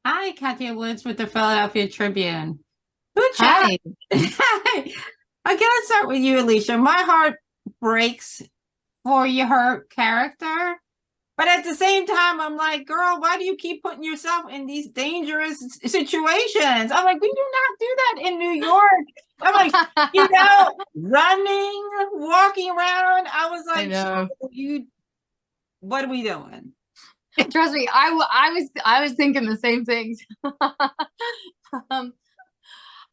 Hi, Katya Woods with the Philadelphia Tribune. Good chat. Hi. I gotta start with you, Alycia. My heart breaks for her character, but at the same time, I'm like, girl, why do you keep putting yourself in these dangerous situations? I'm like, we do not do that in New York. I'm like, running, walking around. I was I like, know. you, what are we doing? Trust me, I was thinking the same things. um,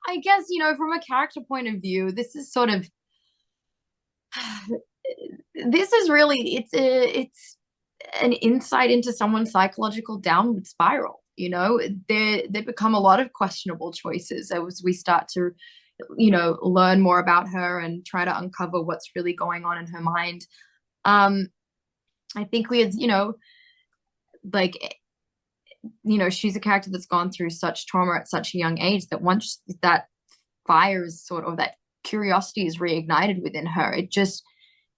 I guess, from a character point of view, this is sort of this is really it's an insight into someone's psychological downward spiral. There become a lot of questionable choices as we start to, learn more about her and try to uncover what's really going on in her mind. Um, I think we, like she's a character that's gone through such trauma at such a young age that once that fire is sort of that curiosity is reignited within her,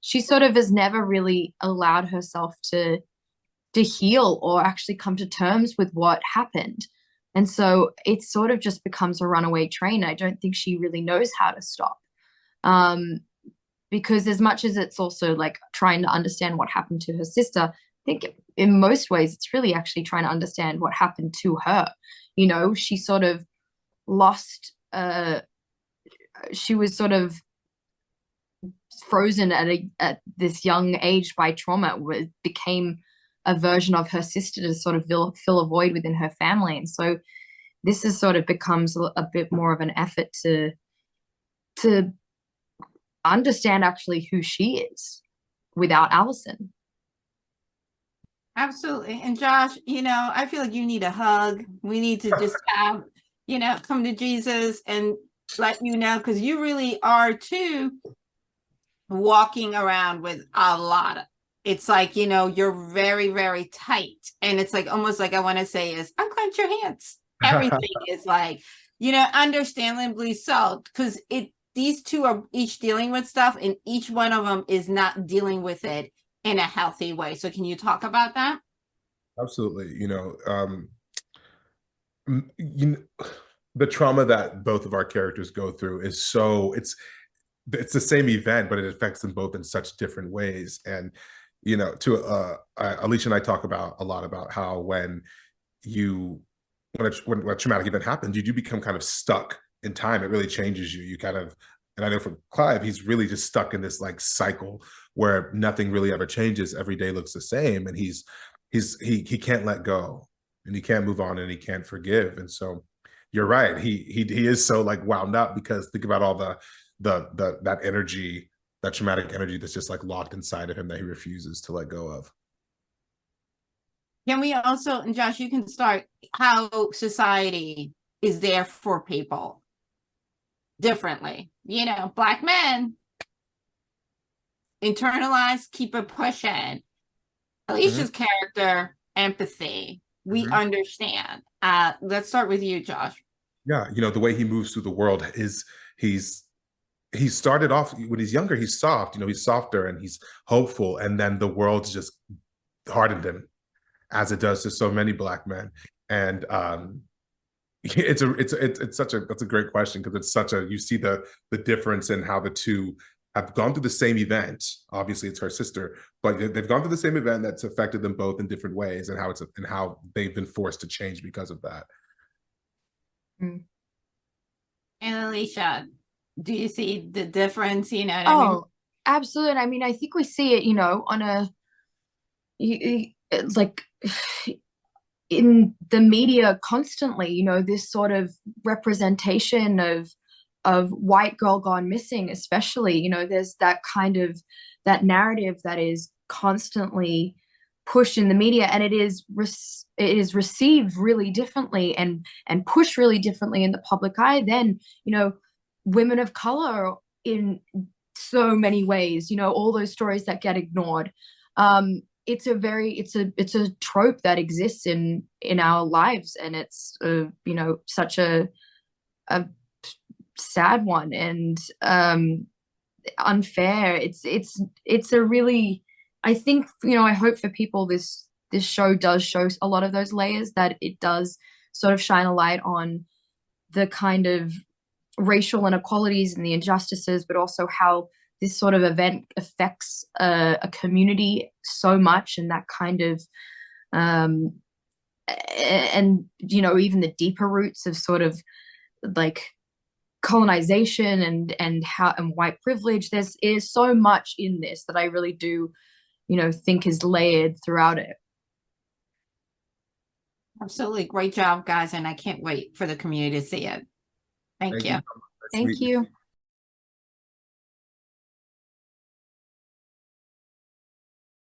she sort of has never really allowed herself to heal or actually come to terms with what happened. And so it sort of just becomes a runaway train. I don't think she really knows how to stop. Um, because as much as it's also like trying to understand what happened to her sister, I think in most ways it's really actually trying to understand what happened to her. She sort of lost she was sort of frozen at this young age by trauma, where it became a version of her sister to sort of fill a void within her family. And so this is sort of becomes a bit more of an effort to understand actually who she is without Allison. Absolutely. And Josh, I feel like you need a hug. We need to just have, come to Jesus and let you know, because you really are too walking around with a lot of, it's like, you're very, very tight. And it's like almost like I want to say is unclench your hands. Everything is like, understandably so, because these two are each dealing with stuff, and each one of them is not dealing with it in a healthy way. So can you talk about that? Absolutely. The trauma that both of our characters go through is it's the same event, but it affects them both in such different ways. And Alycia and I talk about a lot about how you when a traumatic event happens, you do become kind of stuck in time. It really changes you. You kind of, and I know for Clive, he's really just stuck in this like cycle where nothing really ever changes. Every day looks the same, and he can't let go, and he can't move on, and he can't forgive. And so you're right. He is so like wound up, because think about all that energy, that traumatic energy that's just like locked inside of him that he refuses to let go of. Can we also, and Josh, you can start how society is there for people differently. Black men internalize, keep it pushing. Alicia's Mm-hmm. character, empathy. We Mm-hmm. understand. Let's start with you, Josh. Yeah, the way he moves through the world is he's he started off when he's younger, he's soft, he's softer and he's hopeful, and then the world's just hardened him, as it does to so many black men. And it's such a that's a great question, because it's such a you see the difference in how the two have gone through the same event. Obviously it's her sister, but they've gone through the same event that's affected them both in different ways, and how they've been forced to change because of that. Mm. And Alicia, do you see the difference? You know what I mean? Oh, absolutely. I mean, I think we see it, on a like in the media constantly, this sort of representation of white girl gone missing, especially, there's that kind of that narrative that is constantly pushed in the media, and it is received really differently and pushed really differently in the public eye than, women of color in so many ways, all those stories that get ignored. It's a trope that exists in our lives, and it's such a sad one, and unfair. It's a really, I think, I hope for people this show does show a lot of those layers, that it does sort of shine a light on the kind of racial inequalities and the injustices, but also how this sort of event affects a community so much, and that kind of and you know, even the deeper roots of sort of like colonization and how and white privilege. There is so much in this that I really do, you know, think is layered throughout it. Absolutely. Great job, guys. And I can't wait for the community to see it. Thank you. so much. Nice to Thank meet you.